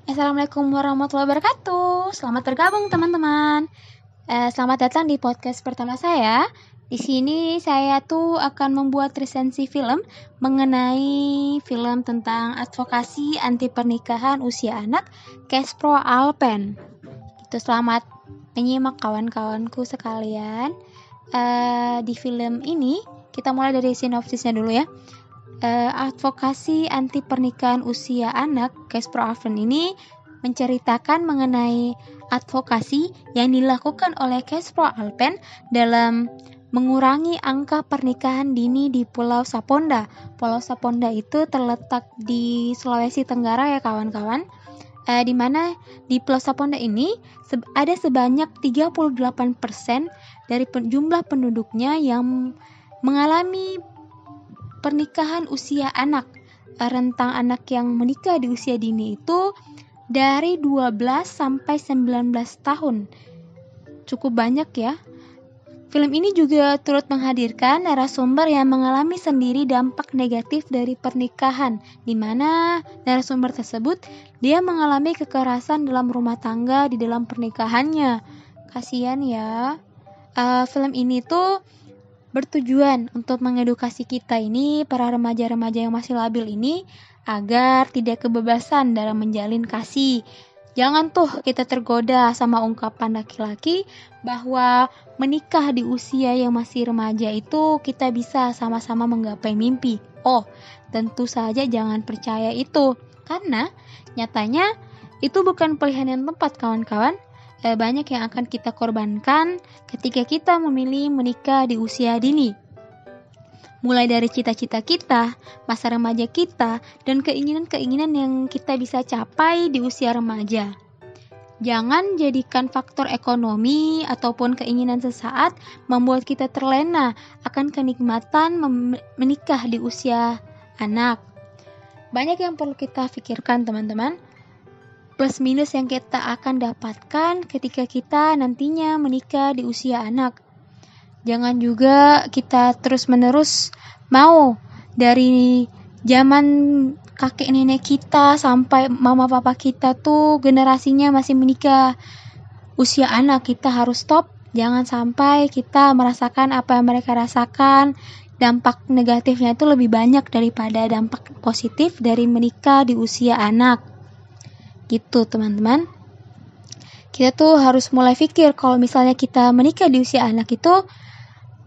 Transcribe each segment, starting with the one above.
Assalamualaikum warahmatullahi wabarakatuh. Selamat bergabung teman-teman. Selamat datang di podcast pertama saya. Di sini saya tuh akan membuat resensi film mengenai film tentang advokasi anti pernikahan usia anak Kespro Alpen. Itu selamat menyimak kawan-kawanku sekalian. Di film ini kita mulai dari sinopsisnya dulu ya. Advokasi anti pernikahan usia anak Kespro Alpen ini menceritakan mengenai advokasi yang dilakukan oleh Kespro Alpen dalam mengurangi angka pernikahan dini di Pulau Saponda. Pulau Saponda itu terletak di Sulawesi Tenggara ya kawan-kawan. Di mana di Pulau Saponda ini ada sebanyak 38% dari jumlah penduduknya yang mengalami pernikahan usia anak. Rentang anak yang menikah di usia dini itu dari 12 sampai 19 tahun. Cukup banyak ya. Film ini juga turut menghadirkan narasumber yang mengalami sendiri dampak negatif dari pernikahan, di mana narasumber tersebut dia mengalami kekerasan dalam rumah tangga di dalam pernikahannya. Kasian ya. Film ini tuh bertujuan untuk mengedukasi kita ini, para remaja-remaja yang masih labil ini, agar tidak kebebasan dalam menjalin kasih. Jangan tuh kita tergoda sama ungkapan laki-laki bahwa menikah di usia yang masih remaja itu kita bisa sama-sama menggapai mimpi. Oh, tentu saja jangan percaya itu, karena nyatanya itu bukan pilihan yang tepat kawan-kawan. Banyak yang akan kita korbankan ketika kita memilih menikah di usia dini. Mulai dari cita-cita kita, masa remaja kita, dan keinginan-keinginan yang kita bisa capai di usia remaja. Jangan jadikan faktor ekonomi ataupun keinginan sesaat membuat kita terlena akan kenikmatan menikah di usia anak. Banyak yang perlu kita pikirkan teman-teman. Plus minus yang kita akan dapatkan ketika kita nantinya menikah di usia anak. Jangan juga kita terus-menerus mau dari zaman kakek nenek kita sampai mama papa kita tuh generasinya masih menikah usia anak. Kita harus stop. Jangan sampai kita merasakan apa yang mereka rasakan. Dampak negatifnya itu lebih banyak daripada dampak positif dari menikah di usia anak. Gitu teman-teman. Kita tuh harus mulai pikir kalau misalnya kita menikah di usia anak itu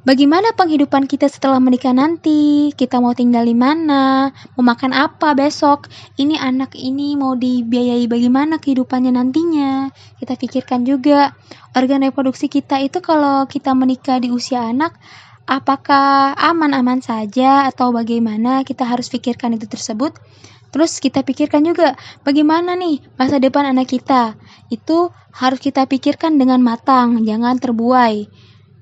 bagaimana penghidupan kita setelah menikah nanti, kita mau tinggal di mana, mau makan apa besok, ini anak ini mau dibiayai bagaimana kehidupannya nantinya. Kita pikirkan juga organ reproduksi kita itu kalau kita menikah di usia anak apakah aman-aman saja atau bagaimana, kita harus pikirkan itu tersebut. Terus kita pikirkan juga bagaimana nih masa depan anak kita. Itu harus kita pikirkan dengan matang, jangan terbuai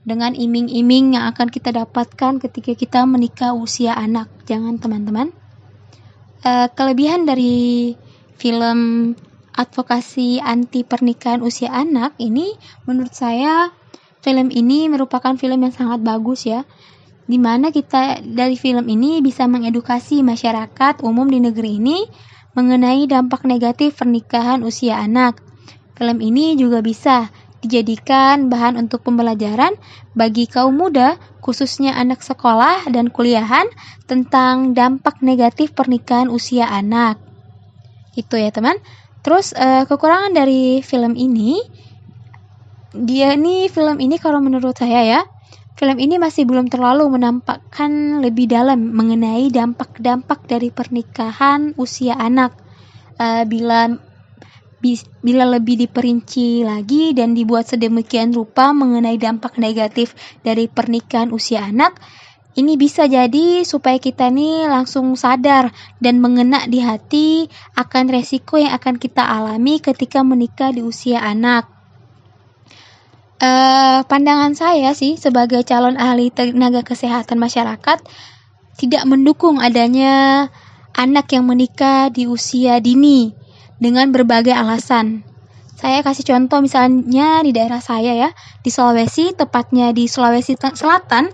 dengan iming-iming yang akan kita dapatkan ketika kita menikah usia anak. Jangan teman-teman. Kelebihan dari film advokasi anti pernikahan usia anak ini, menurut saya film ini merupakan film yang sangat bagus ya, di mana kita dari film ini bisa mengedukasi masyarakat umum di negeri ini mengenai dampak negatif pernikahan usia anak. Film ini juga bisa dijadikan bahan untuk pembelajaran bagi kaum muda, khususnya anak sekolah dan kuliahan, tentang dampak negatif pernikahan usia anak. Itu ya teman. Terus kekurangan dari film ini, film ini kalau menurut saya ya, film ini masih belum terlalu menampakkan lebih dalam mengenai dampak-dampak dari pernikahan usia anak. Bila lebih diperinci lagi dan dibuat sedemikian rupa mengenai dampak negatif dari pernikahan usia anak, ini bisa jadi supaya kita nih langsung sadar dan mengena di hati akan resiko yang akan kita alami ketika menikah di usia anak. Pandangan saya sih sebagai calon ahli tenaga kesehatan masyarakat tidak mendukung adanya anak yang menikah di usia dini dengan berbagai alasan. Saya kasih contoh misalnya di daerah saya ya, di Sulawesi, tepatnya di Sulawesi Selatan,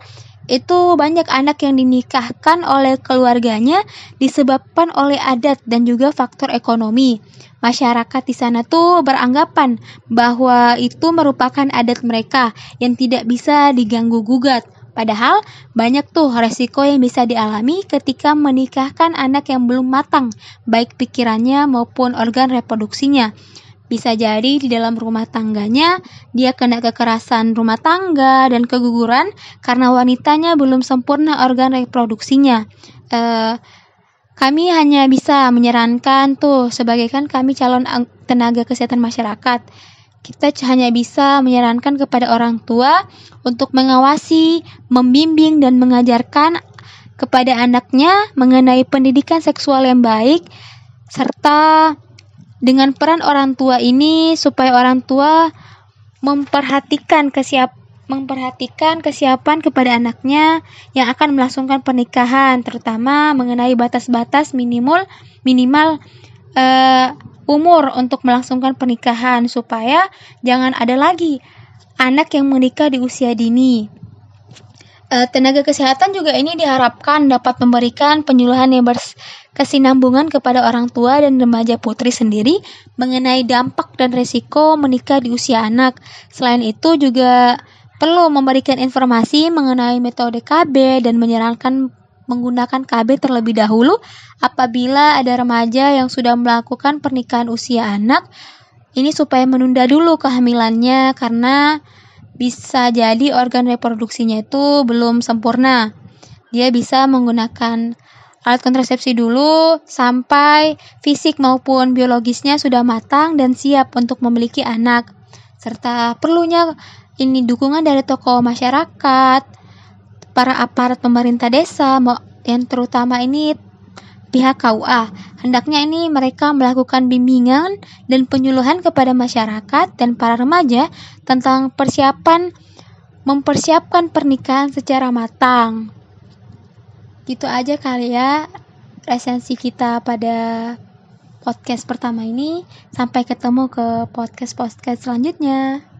itu banyak anak yang dinikahkan oleh keluarganya disebabkan oleh adat dan juga faktor ekonomi. Masyarakat di sana tuh beranggapan bahwa itu merupakan adat mereka yang tidak bisa diganggu-gugat. Padahal banyak tuh resiko yang bisa dialami ketika menikahkan anak yang belum matang, baik pikirannya maupun organ reproduksinya. Bisa jadi di dalam rumah tangganya dia kena kekerasan rumah tangga dan keguguran karena wanitanya belum sempurna organ reproduksinya. Kami hanya bisa menyarankan tuh, sebagai kan kami calon tenaga kesehatan masyarakat. Kita hanya bisa menyarankan kepada orang tua untuk mengawasi, membimbing, dan mengajarkan kepada anaknya mengenai pendidikan seksual yang baik, serta dengan peran orang tua ini supaya orang tua memperhatikan kesiapan kepada anaknya yang akan melangsungkan pernikahan, terutama mengenai batas-batas minimal umur untuk melangsungkan pernikahan supaya jangan ada lagi anak yang menikah di usia dini. Tenaga kesehatan juga ini diharapkan dapat memberikan penyuluhan yang berkesinambungan kepada orang tua dan remaja putri sendiri mengenai dampak dan risiko menikah di usia anak. Selain itu juga perlu memberikan informasi mengenai metode KB dan menyarankan menggunakan KB terlebih dahulu apabila ada remaja yang sudah melakukan pernikahan usia anak. Ini supaya menunda dulu kehamilannya karena bisa jadi organ reproduksinya itu belum sempurna. Dia bisa menggunakan alat kontrasepsi dulu sampai fisik maupun biologisnya sudah matang dan siap untuk memiliki anak. Serta perlunya ini dukungan dari tokoh masyarakat, para aparat pemerintah desa, yang terutama ini pihak KUA. Hendaknya ini mereka melakukan bimbingan dan penyuluhan kepada masyarakat dan para remaja tentang mempersiapkan pernikahan secara matang. Gitu aja kali ya resensi kita pada podcast pertama ini. Sampai ketemu ke podcast selanjutnya.